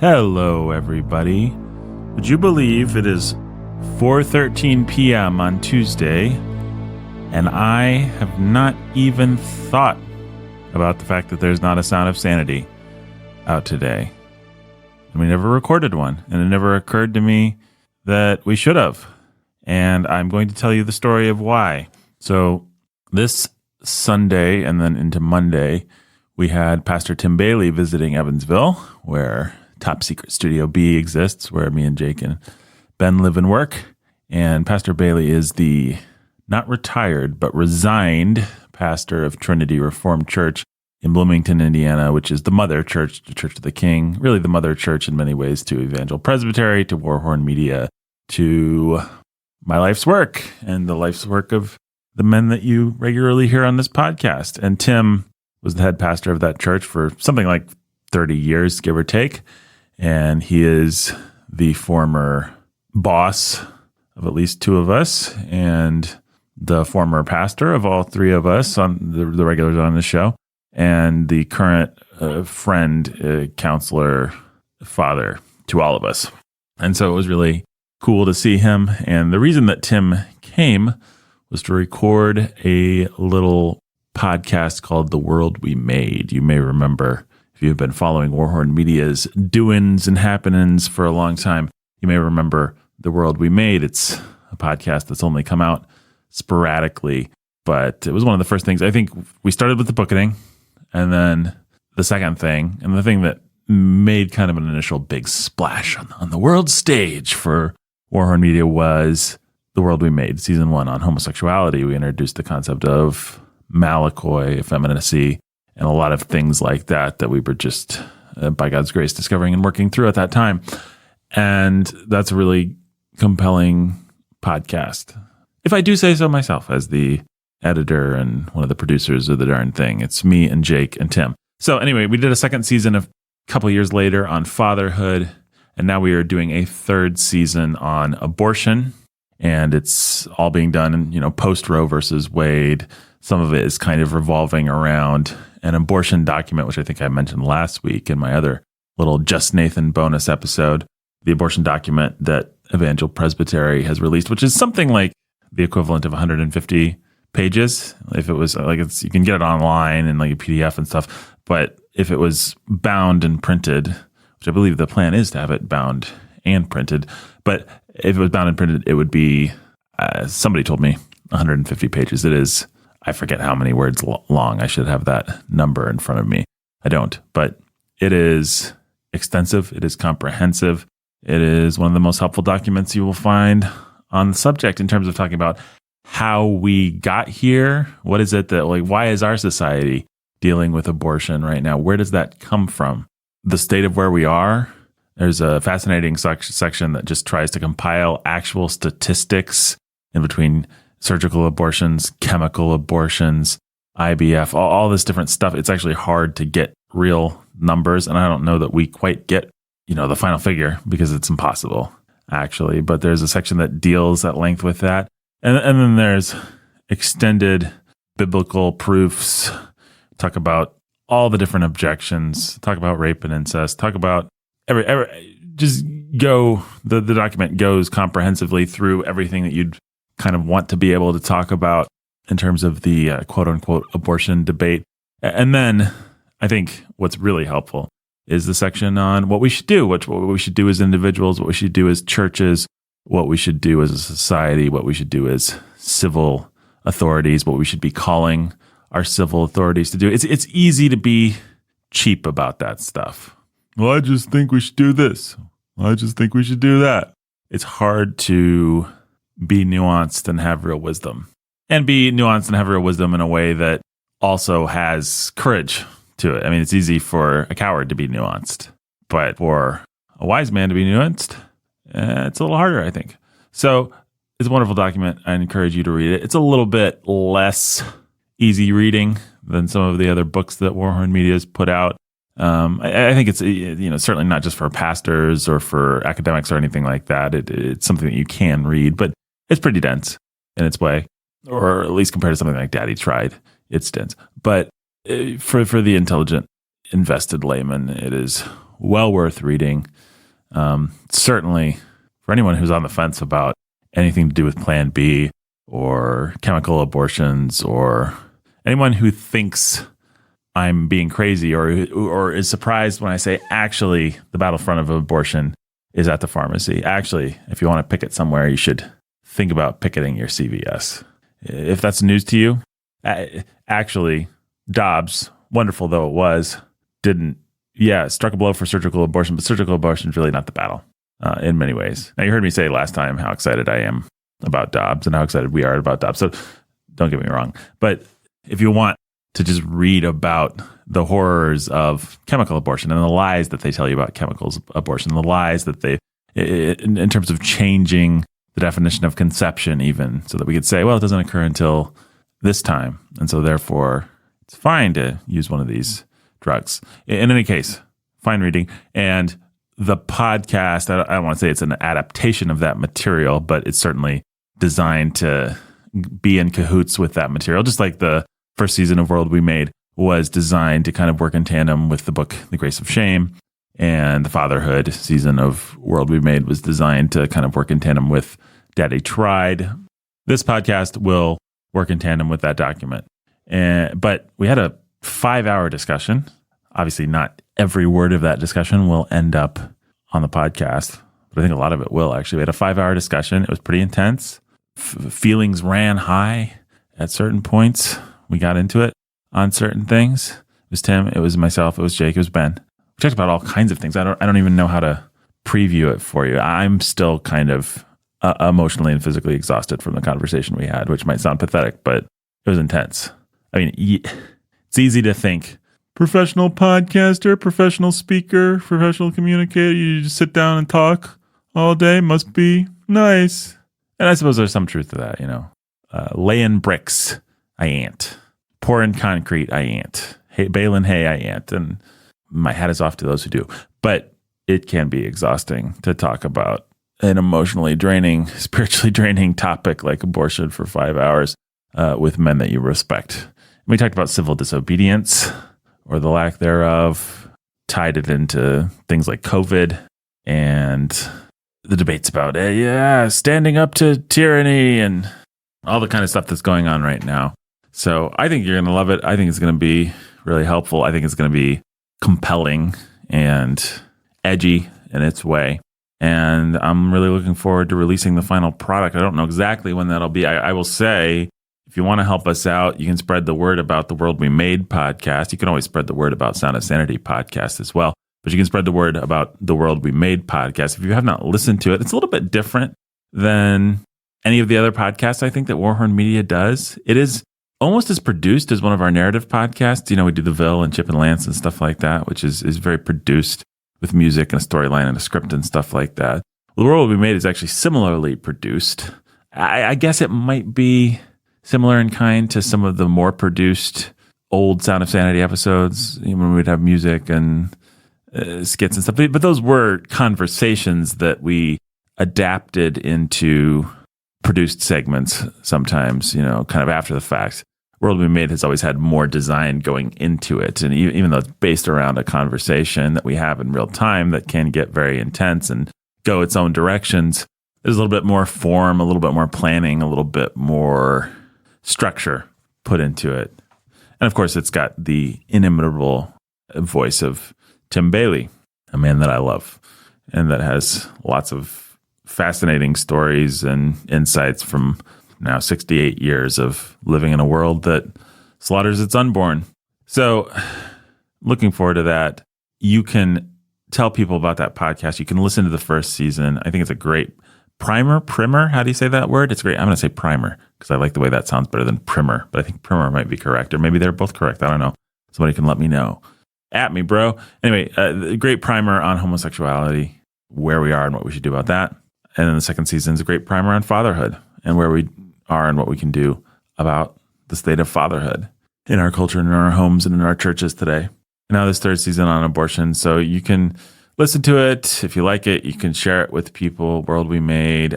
Hello, everybody. Would you believe it is 4:13 p.m. on Tuesday, and I have not even thought about the fact that there's not a Sound of Sanity out today. And we never recorded one, and it never occurred to me that we should have. And I'm going to tell you the story of why. So this Sunday and then into Monday, we had Pastor Tim Bailey visiting Evansville, where Top Secret Studio B exists, where me and Jake and Ben live and work. And Pastor Bailey is the not retired, but resigned pastor of Trinity Reformed Church in Bloomington, Indiana, which is the mother church, the Church of the King, really the mother church in many ways to Evangel Presbytery, to Warhorn Media, to my life's work and the life's work of the men that you regularly hear on this podcast. And Tim was the head pastor of that church for something like 30 years, give or take. And he is the former boss of at least two of us and the former pastor of all three of us on the regulars on the show, and the current friend, counselor, father to all of us. And so it was really cool to see him. And the reason that Tim came was to record a little podcast called The World We Made. You may remember, if you've been following Warhorn Media's doings and happenings for a long time, you may remember The World We Made. It's a podcast that's only come out sporadically, but it was one of the first things. I think we started with the bookending, and then the second thing, and the thing that made kind of an initial big splash on the world stage for Warhorn Media was The World We Made, season 1 on homosexuality. We introduced the concept of malakoi, effeminacy, and a lot of things like that we were just, by God's grace, discovering and working through at that time. And that's a really compelling podcast. If I do say so myself, as the editor and one of the producers of the darn thing. It's me and Jake and Tim. So anyway, we did a second season a couple years later on fatherhood, and now we are doing a third season on abortion. And it's all being done in, post Roe versus Wade. Some of it is kind of revolving around an abortion document, which I think I mentioned last week in my other little Just Nathan bonus episode, the abortion document that Evangel Presbytery has released, which is something like the equivalent of 150 pages. If it was like, you can get it online and like a PDF and stuff. But if it was bound and printed, which I believe the plan is to have it bound and printed, but if it was bound and printed, it would be, somebody told me, 150 pages. It is, I forget how many words long. I should have that number in front of me. I don't, but it is extensive. It is comprehensive. It is one of the most helpful documents you will find on the subject in terms of talking about how we got here. What is it that, why is our society dealing with abortion right now? Where does that come from? The state of where we are. There's a fascinating section that just tries to compile actual statistics in between surgical abortions, chemical abortions, IVF, all this different stuff. It's actually hard to get real numbers, and I don't know that we quite get, the final figure, because it's impossible, actually. But there's a section that deals at length with that. And then there's extended biblical proofs, talk about all the different objections, talk about rape and incest, talk about just go, the document goes comprehensively through everything that you'd kind of want to be able to talk about in terms of the quote unquote abortion debate. And then I think what's really helpful is the section on what we should do, what we should do as individuals, what we should do as churches, what we should do as a society, what we should do as civil authorities, what we should be calling our civil authorities to do. It's easy to be cheap about that stuff. Well, I just think we should do this. I just think we should do that. It's hard to be nuanced and have real wisdom. And be nuanced and have real wisdom in a way that also has courage to it. I mean, it's easy for a coward to be nuanced, but for a wise man to be nuanced, it's a little harder, I think. So it's a wonderful document. I encourage you to read it. It's a little bit less easy reading than some of the other books that Warhorn Media has put out. I think it's certainly not just for pastors or for academics or anything like that. It's something that you can read, but it's pretty dense in its way, or at least compared to something like Daddy Tried, it's dense. But for the intelligent, invested layman, it is well worth reading. Certainly for anyone who's on the fence about anything to do with Plan B or chemical abortions, or anyone who thinks I'm being crazy or is surprised when I say actually the battlefront of abortion is at the pharmacy. Actually, if you want to picket somewhere, you should think about picketing your CVS. If that's news to you, actually, Dobbs, wonderful though it was, struck a blow for surgical abortion, but surgical abortion is really not the battle in many ways. Now, you heard me say last time how excited I am about Dobbs and how excited we are about Dobbs. So don't get me wrong. But if you want to just read about the horrors of chemical abortion and the lies that they tell you about chemicals abortion, the lies that they, in terms of changing the definition of conception even, so that we could say, well, it doesn't occur until this time. And so therefore, it's fine to use one of these drugs. In any case, fine reading. And the podcast, I don't want to say it's an adaptation of that material, but it's certainly designed to be in cahoots with that material, just like the first season of World We Made was designed to kind of work in tandem with the book The Grace of Shame, and the fatherhood season of World We Made was designed to kind of work in tandem with Daddy Tried. This podcast will work in tandem with that document. But we had a 5-hour discussion. Obviously, not every word of that discussion will end up on the podcast, but I think a lot of it will, actually. We had a 5-hour discussion. It was pretty intense. Feelings ran high at certain points. We got into it on certain things. It was Tim, it was myself, it was Jake, it was Ben. We talked about all kinds of things. I don't even know how to preview it for you. I'm still kind of emotionally and physically exhausted from the conversation we had, which might sound pathetic, but it was intense. I mean, it's easy to think, professional podcaster, professional speaker, professional communicator, you just sit down and talk all day, must be nice. And I suppose there's some truth to that, laying bricks, I ain't. Pouring concrete, I ain't. Baling hay, I ain't. And my hat is off to those who do. But it can be exhausting to talk about an emotionally draining, spiritually draining topic like abortion for 5 hours with men that you respect. We talked about civil disobedience or the lack thereof, tied it into things like COVID and the debates about standing up to tyranny and all the kind of stuff that's going on right now. So I think you're going to love it. I think it's going to be really helpful. I think it's going to be compelling and edgy in its way. And I'm really looking forward to releasing the final product. I don't know exactly when that'll be. I will say, if you want to help us out, you can spread the word about the World We Made podcast. You can always spread the word about Sound of Sanity podcast as well. But you can spread the word about the World We Made podcast. If you have not listened to it, it's a little bit different than any of the other podcasts I think that Warhorn Media does. It is almost as produced as one of our narrative podcasts. We do The Ville and Chip and Lance and stuff like that, which is very produced with music and a storyline and a script and stuff like that. Well, The World We Made is actually similarly produced. I guess it might be similar in kind to some of the more produced old Sound of Sanity episodes, when we'd have music and skits and stuff. But those were conversations that we adapted into produced segments sometimes, kind of after the fact. World We Made has always had more design going into it. And even though it's based around a conversation that we have in real time that can get very intense and go its own directions, there's a little bit more form, a little bit more planning, a little bit more structure put into it. And of course, it's got the inimitable voice of Tim Bailey, a man that I love and that has lots of fascinating stories and insights from now 68 years of living in a world that slaughters its unborn. So looking forward to that. You can tell people about that podcast. You can listen to the first season. I think it's a great primer. How do you say that word? It's great. I'm going to say primer because I like the way that sounds better than primer, but I think primer might be correct, or maybe they're both correct. I don't know. Somebody can let me know. At me, bro. Anyway, a great primer on homosexuality, where we are and what we should do about that. And then the second season is a great primer on fatherhood and where we are and what we can do about the state of fatherhood in our culture and in our homes and in our churches today. And now this third season on abortion. So you can listen to it. If you like it, you can share it with people. World We Made.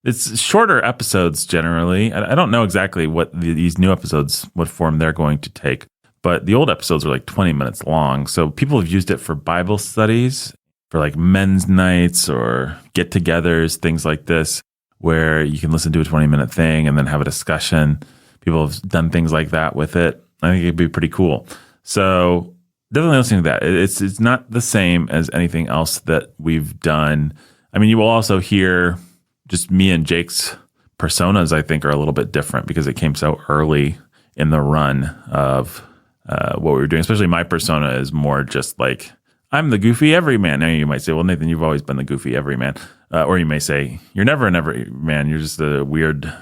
It's shorter episodes generally. I don't know exactly what these new episodes, what form they're going to take. but the old episodes are like 20 minutes long. So people have used it for Bible studies, for like men's nights or get-togethers, things like this, where you can listen to a 20-minute thing and then have a discussion. People have done things like that with it. I think it'd be pretty cool. So definitely listening to that. It's not the same as anything else that we've done. I mean, you will also hear just me and Jake's personas, I think, are a little bit different because it came so early in the run of what we were doing. Especially my persona is more just like, I'm the goofy everyman. Now you might say, well, Nathan, you've always been the goofy everyman. Or you may say, you're never an everyman. You're just a weird,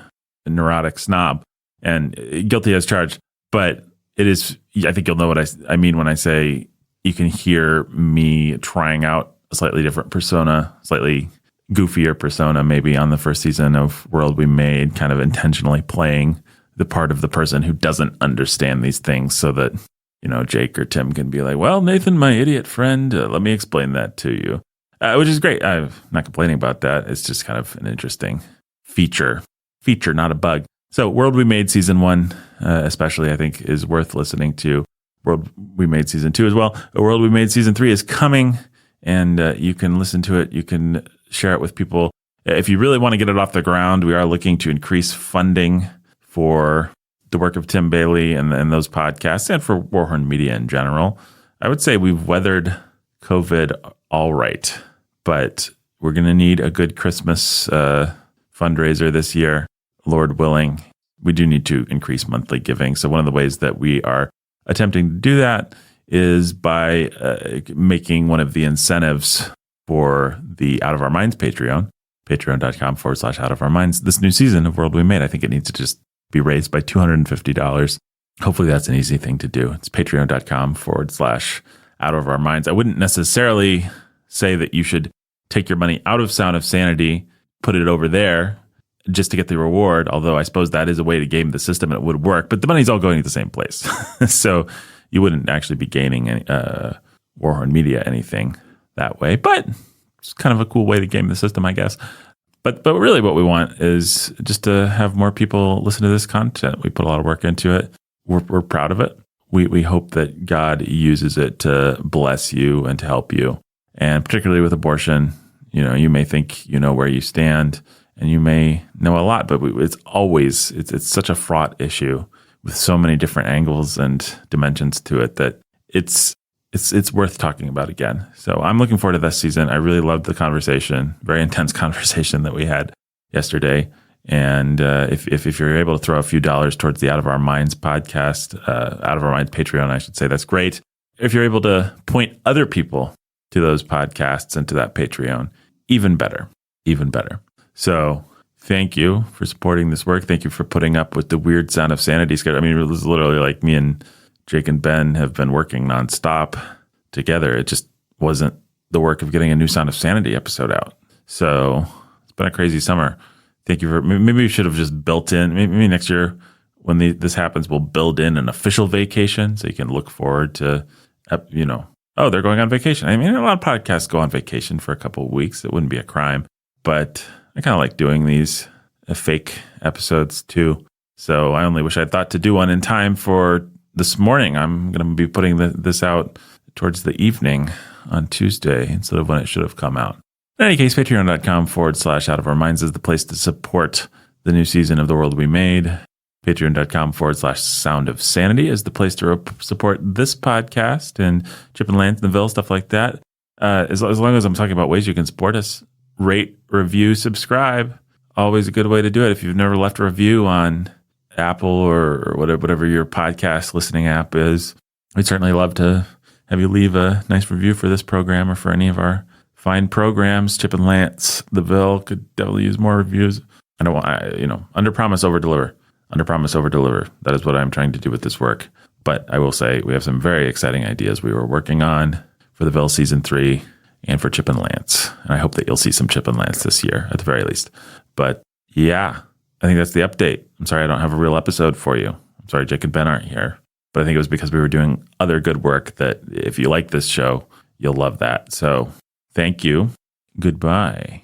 neurotic snob and guilty as charged. But it is, I think you'll know what I mean when I say you can hear me trying out a slightly different persona, slightly goofier persona, maybe on the first season of World We Made, kind of intentionally playing the part of the person who doesn't understand these things so that, Jake or Tim can be like, well, Nathan, my idiot friend, let me explain that to you, which is great. I'm not complaining about that. It's just kind of an interesting feature, not a bug. So World We Made season 1, especially, I think, is worth listening to. World We Made season 2 as well. World We Made season 3 is coming, and you can listen to it. You can share it with people. If you really want to get it off the ground, we are looking to increase funding for the work of Tim Bailey and those podcasts and for Warhorn Media in general. I would say we've weathered COVID all right, but we're going to need a good Christmas fundraiser this year. Lord willing, we do need to increase monthly giving. So one of the ways that we are attempting to do that is by making one of the incentives for the Out of Our Minds Patreon, patreon.com/Out of Our Minds. This new season of World We Made, I think it needs to just be raised by $250. Hopefully that's an easy thing to do. It's patreon.com/Out of Our Minds. I wouldn't necessarily say that you should take your money out of Sound of Sanity, put it over there just to get the reward, although I suppose that is a way to game the system and it would work, but the money's all going to the same place. So you wouldn't actually be gaining any, Warhorn Media anything that way, but it's kind of a cool way to game the system, I guess. But really what we want is just to have more people listen to this content. We put a lot of work into it. We're proud of it. We hope that God uses it to bless you and to help you. And particularly with abortion, you may think you know where you stand and you may know a lot, but it's such a fraught issue with so many different angles and dimensions to it that it's worth talking about again. So I'm looking forward to this season. I really loved the conversation, very intense conversation that we had yesterday. And if you're able to throw a few dollars towards the Out of Our Minds podcast, Out of Our Minds Patreon, I should say, that's great. If you're able to point other people to those podcasts and to that Patreon, even better. So thank you for supporting this work. Thank you for putting up with the weird Sound of Sanity schedule. I mean, it was literally like me and Jake and Ben have been working nonstop together. It just wasn't the work of getting a new Sound of Sanity episode out. So it's been a crazy summer. Thank you for, maybe we should have just built in, maybe next year when this happens, we'll build in an official vacation so you can look forward to, oh, they're going on vacation. I mean, a lot of podcasts go on vacation for a couple of weeks. It wouldn't be a crime, but I kind of like doing these fake episodes too. So I only wish I'd thought to do one in time for this morning. I'm going to be putting this out towards the evening on Tuesday instead of when it should have come out. In any case, patreon.com/Out of Our Minds is the place to support the new season of The World We Made. Patreon.com/Sound of Sanity is the place to support this podcast and Chip and Lance and the Ville, stuff like that. As long as I'm talking about ways you can support us, rate, review, subscribe. Always a good way to do it. If you've never left a review on Apple or whatever your podcast listening app is, we'd certainly love to have you leave a nice review for this program or for any of our fine programs. Chip and Lance, the Ville could definitely use more reviews. I don't want, under promise, over deliver. Under promise, over deliver. That is what I'm trying to do with this work. But I will say we have some very exciting ideas we were working on for the Ville season 3 and for Chip and Lance. And I hope that you'll see some Chip and Lance this year at the very least. But yeah, I think that's the update. I'm sorry I don't have a real episode for you. I'm sorry Jake and Ben aren't here. But I think it was because we were doing other good work that if you like this show, you'll love that. So thank you. Goodbye.